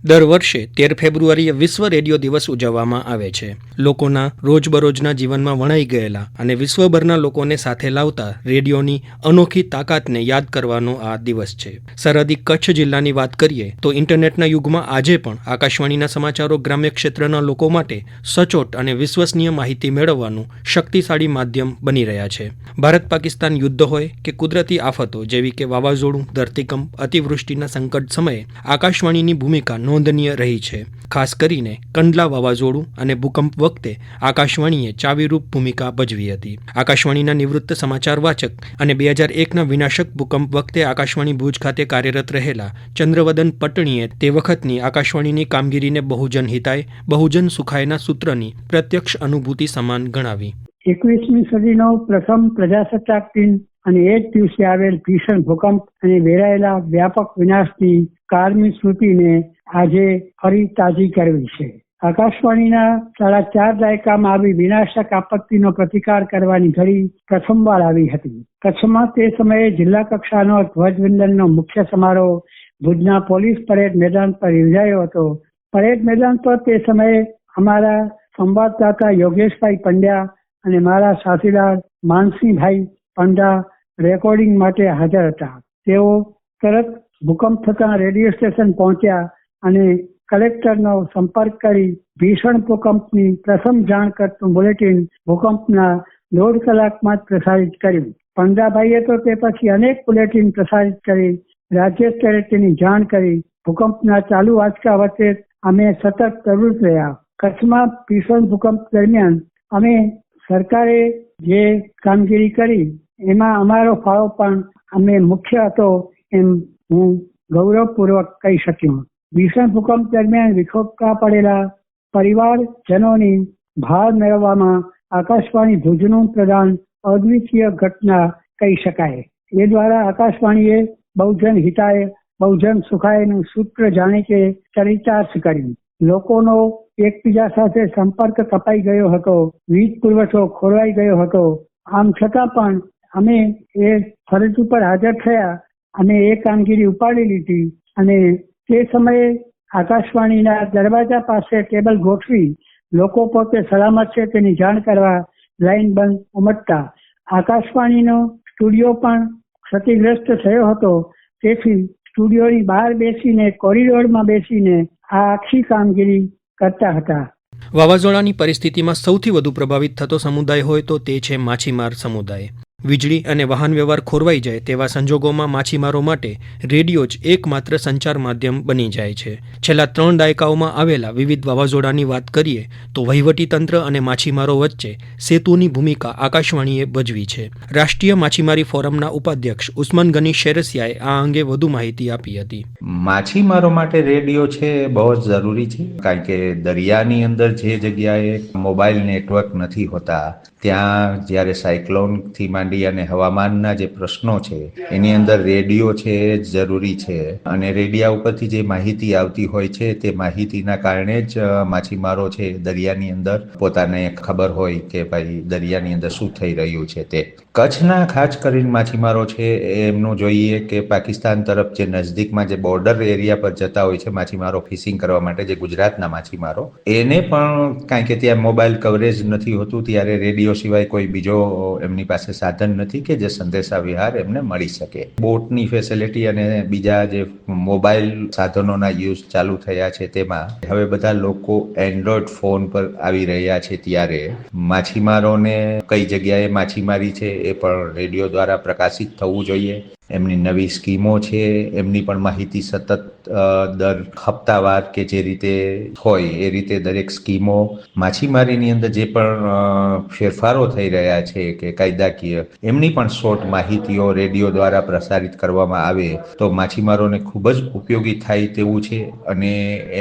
દર વર્ષે 13 ફેબ્રુઆરીએ વિશ્વ રેડિયો દિવસ ઉજવવામાં આવે છે. લોકોના રોજબરોજના જીવનમાં વણાઈ ગયેલા અને વિશ્વભરના લોકોને સાથે લાવતા રેડિયોની અનોખી તાકાતને યાદ કરવાનો આ દિવસ છે. સરહદી કચ્છ જિલ્લાની વાત કરીએ તો ઇન્ટરનેટના યુગમાં આજે પણ આકાશવાણીના સમાચારો ગ્રામ્ય ક્ષેત્રના લોકો માટે સચોટ અને વિશ્વસનીય માહિતી મેળવવાનું શક્તિશાળી માધ્યમ બની રહ્યા છે. ભારત પાકિસ્તાન યુદ્ધ હોય કે કુદરતી આફતો જેવી કે વાવાઝોડું, ધરતીકંપ, અતિવૃષ્ટિના સંકટ સમયે આકાશવાણીની ભૂમિકા નોંધનીય રહી છે. ખાસ કરીને કંડલા વાવાઝોડું અને ભૂકંપ વખતે આકાશવાણીએ ચાવીરૂપ ભૂમિકા ભજવી હતી. આકાશવાણીના નિવૃત્ત સમાચાર વાચક અને 2001ના વિનાશક ભૂકંપ વખતે આકાશવાણી ભુજ ખાતે કાર્યરત રહેલા ચંદ્રવદન પટણીએ તે વખતની આકાશવાણીની કામગીરીને બહુજન હિતાય, બહુજન સુખાયના સૂત્રની પ્રત્યક્ષ અનુભૂતિ સમાન ગણાવી. 21મી સદીનો પ્રથમ પ્રજાસત્તાક દિન અને એ જ દિવસે આવેલ ભીષણ ભૂકંપ અને વેરાયેલા વ્યાપક વિનાશની કાળમી સ્મૃતિને આજે ફરી તાજી કરવી છે. આકાશવાણીના 4.5 દાયકામાં આવી વિનાશક આપત્તિનો પ્રતિકાર કરવાની ઘડી પ્રથમવાર આવી હતી. કચ્છમાં તે સમયે જિલ્લા કક્ષાનો ધ્વજવંદનનો મુખ્ય સમારોહ ભુજના પોલીસ પરેડ મેદાન પર યોજાયો હતો. પરેડ મેદાન પર તે સમયે અમારા સંવાદદાતા યોગેશભાઈ પંડ્યા અને મારા સાથીદાર માનસિંહભાઈ પંડા રેકોર્ડિંગ માટે હાજર હતા. તેઓ તરત ભૂકંપ થતા રેડિયો સ્ટેશન પહોંચ્યા અને કલેક્ટરનો સંપર્ક કરી ભીષણ ભૂકંપની પ્રથમ જાણ કરતું બુલેટિન ભૂકંપના 1.5 કલાકમાં જ પ્રસારિત કર્યું. પંડાભાઈએ તો તે પછી અનેક બુલેટિન પ્રસારિત કરી રાજ્ય સ્તરે તેની જાણ કરી. ભૂકંપના ચાલુ આંચકા વચ્ચે અમે સતત પ્રવૃત્ત રહ્યા. કચ્છમાં ભીષણ ભૂકંપ દરમિયાન અમે સરકારે જે કામગીરી કરી એમાં અમારો ફાળો પણ અમે મુખ્ય હતો એમ હું ગૌરવપૂર્વક કહી શક્યો. ભીષણ ભૂકંપ દરમિયાન વિખોપતા પડેલા પરિવારજનોની ભાર મેળવવામાં આકાશવાણી ભુજનું પ્રદાન અદ્વિતીય ઘટના કહી શકાય. એ દ્વારા આકાશવાણીએ બહુજન હિતાય બહુજન સુખાયનું સૂત્ર જાણે કે ચરિતાર્થ કર્યું. લોકોનો એકબીજા સાથે સંપર્ક કપાઈ ગયો હતો, વીજ પુરવઠો ખોરવાઈ ગયો હતો. આમ છતાં પણ અમે એ ફરજ ઉપર હાજર થયા અને એ કામગીરી ઉપાડી લીધી અને તે સમયે આકાશવાણીના દરવાજા પાસે ટેબલ ગોઠવી લોકો પોતે સલામત છે તેની જાણ કરવા લાઈન બંધ ઉમટતા. આકાશવાણીનો સ્ટુડિયો પણ ક્ષતિગ્રસ્ત થયો હતો. તેથી સ્ટુડિયોની બહાર બેસીને કોરિડોરમાં બેસીને આ આખી કામગીરી કરતા હતા. વાવાઝોડાની પરિસ્થિતિમાં સૌથી વધુ પ્રભાવિત થતો સમુદાય હોય તો તે છે માછીમાર સમુદાય. વીજળી અને વાહન વ્યવહાર ખોરવાઈ જાય તેવા સંજોગોમાં માછીમારો માટે રેડિયો જ એકમાત્ર સંચાર માધ્યમ બની જાય છે. છેલ્લા 3 દાયકાઓમાં આવેલા વિવિધ વાવાઝોડાની વાત કરીએ તો વહીવટીતંત્ર અને માછીમારો વચ્ચે સેતુની ભૂમિકા આકાશવાણીએ ભજવી છે. રાષ્ટ્રીય માછીમારી ફોરમના ઉપાધ્યક્ષ ઉસ્માન ગની શેરસિયાએ આ અંગે વધુ માહિતી આપી હતી. માછીમારો માટે રેડિયો છે બહુ જ જરૂરી છે, કારણ કે દરિયાની અંદર જે જગ્યાએ મોબાઈલ નેટવર્ક નથી હોતા ત્યાં જ્યારે સાયક્લોનથી માંડી અને હવામાનના જે પ્રશ્નો છે એની અંદર રેડિયો છે જરૂરી છે. અને રેડિયા ઉપરથી જે માહિતી આવતી હોય છે તે માહિતીના કારણે જ માછીમારો છે દરિયાની અંદર પોતાને ખબર હોય કે ભાઈ દરિયાની અંદર શું થઈ રહ્યું છે તે. કચ્છના ખાસ કરીને માછીમારો છે એમનું જોઈએ કે પાકિસ્તાન તરફ જે નજદીકમાં જે બોર્ડર એરિયા પર જતા હોય છે માછીમારો ફિશિંગ કરવા માટે, જે ગુજરાતના માછીમારો, એને પણ કારણ કે ત્યાં મોબાઈલ કવરેજ નથી હોતું ત્યારે રેડિયો સિવાય કોઈ બીજો એમની પાસે સાધન નથી કે જે સંદેશા વિહાર એમને મળી શકે. બોટની ફેસિલિટી અને બીજા જે મોબાઈલ સાધનોના યુઝ ચાલુ થયા છે તેમાં હવે બધા લોકો એન્ડ્રોઈડ ફોન પર આવી રહ્યા છે ત્યારે માછીમારોને કઈ જગ્યાએ માછીમારી છે એ પણ રેડિયો દ્વારા પ્રકાશિત થવું જોઈએ. એમની નવી સ્કીમો છે એમની પણ માહિતી સતત દર હપ્તાવાર કે જે રીતે હોય એ રીતે દરેક સ્કીમો, માછીમારીની અંદર જે પણ ફેરફારો થઈ રહ્યા છે કે કાયદાકીય, એમની પણ શોર્ટ માહિતીઓ રેડિયો દ્વારા પ્રસારિત કરવામાં આવે તો માછીમારોને ખૂબ જ ઉપયોગી થાય તેવું છે. અને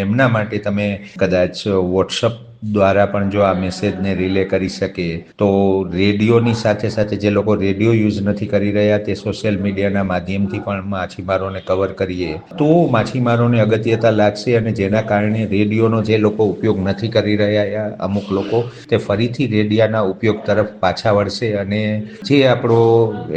એમના માટે તમે કદાચ વોટ્સઅપ દ્વારા પણ જો આ મેસેજને રિલે કરી શકે તો રેડિયોની સાથે સાથે જે લોકો રેડિયો યુઝ નથી કરી રહ્યા તે સોશિયલ મીડિયાના માધ્યમથી પણ માછીમારોને કવર કરીએ તો માછીમારોને અગત્યતા લાગશે અને જેના કારણે રેડિયોનો જે લોકો ઉપયોગ નથી કરી રહ્યા અમુક લોકો તે ફરીથી રેડિયાના ઉપયોગ તરફ પાછા વળશે અને જે આપણો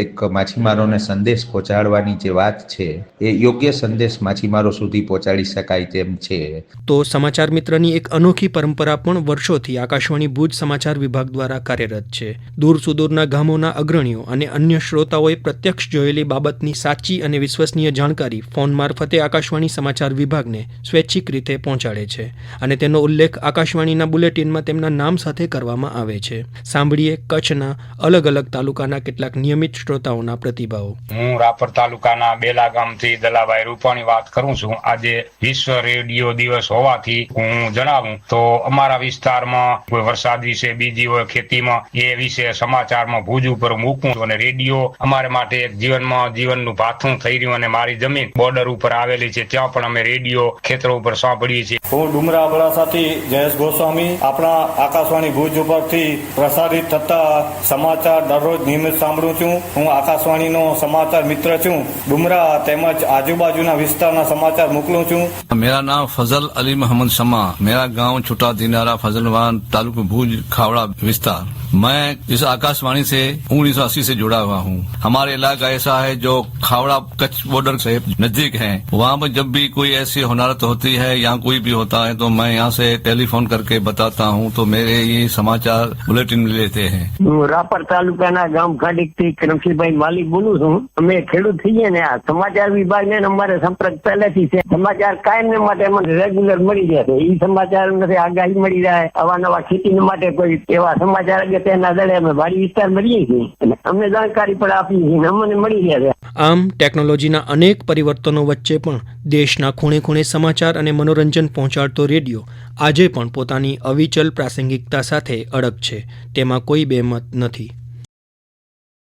એક માછીમારોને સંદેશ પહોંચાડવાની જે વાત છે એ યોગ્ય સંદેશ માછીમારો સુધી પહોંચાડી શકાય તેમ છે. તો સમાચાર મિત્રની એક અનોખી પરંપરા પણ વર્ષોથી આકાશવાણી ભુજ સમાચાર વિભાગ દ્વારા કાર્યરત છે. દૂર સુદૂરના ગામોના અગ્રણીઓ અને અન્ય શ્રોતાઓએ પ્રત્યક્ષ જોયેલી બાબતની સાચી અને વિશ્વસનીય જાણકારી ફોન મારફતે આકાશવાણી સમાચાર વિભાગને સ્વૈચ્છિક રીતે પહોંચાડે છે અને તેનો ઉલ્લેખ આકાશવાણીના બુલેટિનમાં તેમના નામ સાથે કરવામાં આવે છે. સાંભળીએ કચ્છના અલગ અલગ તાલુકાના કેટલાક નિયમિત શ્રોતાઓના પ્રતિભાવો. હું રાપર તાલુકાના બેલા ગામથી દલાભાઈ રૂપાણી વાત કરું છું. આજે વિશ્વ રેડિયો દિવસ હોવાથી હું જણાવું તો અમારા વિસ્તારમાં કોઈ વરસાદ વિશે, બીજી હોય ખેતીમાં, એ વિશે સમાચારમાં ભુજ ઉપર મૂકું અને રેડિયો અમારે માટે એક જીવનનું ભાથું થઈ રહ્યું અને મારી જમીન બોર્ડર ઉપર આવેલી છે ત્યાં પણ અમે રેડિયો ખેતરો ઉપર સાંભળીએ છીએ. હું ડુમરા અબડાસાથી જયેશ ગોસ્વામી આપણા આકાશવાણી ભુજ ઉપરથી પ્રસારિત થતા સમાચાર દરરોજ નિયમિત સાંભળું છું. હું આકાશવાણીનો સમાચાર મિત્ર છું. ડુમરા તેમજ આજુબાજુના विस्तार समाचार मोकलूं छूं. मेरा नाम फजल अली मोहम्मद शमा, मेरा गांव छोटा दिनारा फजलवान तालुका भूज खावड़ा विस्तार. मैं इस आकाशवाणी से 1980 से जुड़ा हुआ हूँ. हमारे इलाका ऐसा है जो खावड़ा कच्छ बॉर्डर से नजदीक है. वहाँ पर जब भी कोई ऐसी होनारत होती है या कोई भी होता है तो मैं यहाँ से टेलीफोन करके बताता हूँ तो मेरे ये समाचार बुलेटिन लेते हैं. रापर तालुकाना गाम खाડીક થી કરમશીભાઈ માલી બોલું છું. અમે ખેડૂત છીએ ને આ સમાચાર વિભાગને અમારે સંપર્ક પહેલેથી છે. સમાચાર કાયમ માટે મને રેગ્યુલર મળી જાય છે. એ સમાચાર નથી આગાહી મળી જાય, અવાનવા ખેતી માટે કોઈ એવા સમાચાર તેના દળે અમે વાડી વિસ્તારમાં રહીએ છીએ અને અમને જાણકારી પણ આપીએ છીએ, અમને મળી જાય છે. આમ ટેકનોલોજીના અનેક પરિવર્તનો વચ્ચે પણ દેશના ખૂણે ખૂણે સમાચાર અને મનોરંજન પહોંચાડતો રેડિયો આજે પણ પોતાની અવિચલ પ્રાસંગિકતા સાથે અડગ છે. તેમાં કોઈ બેમત નથી.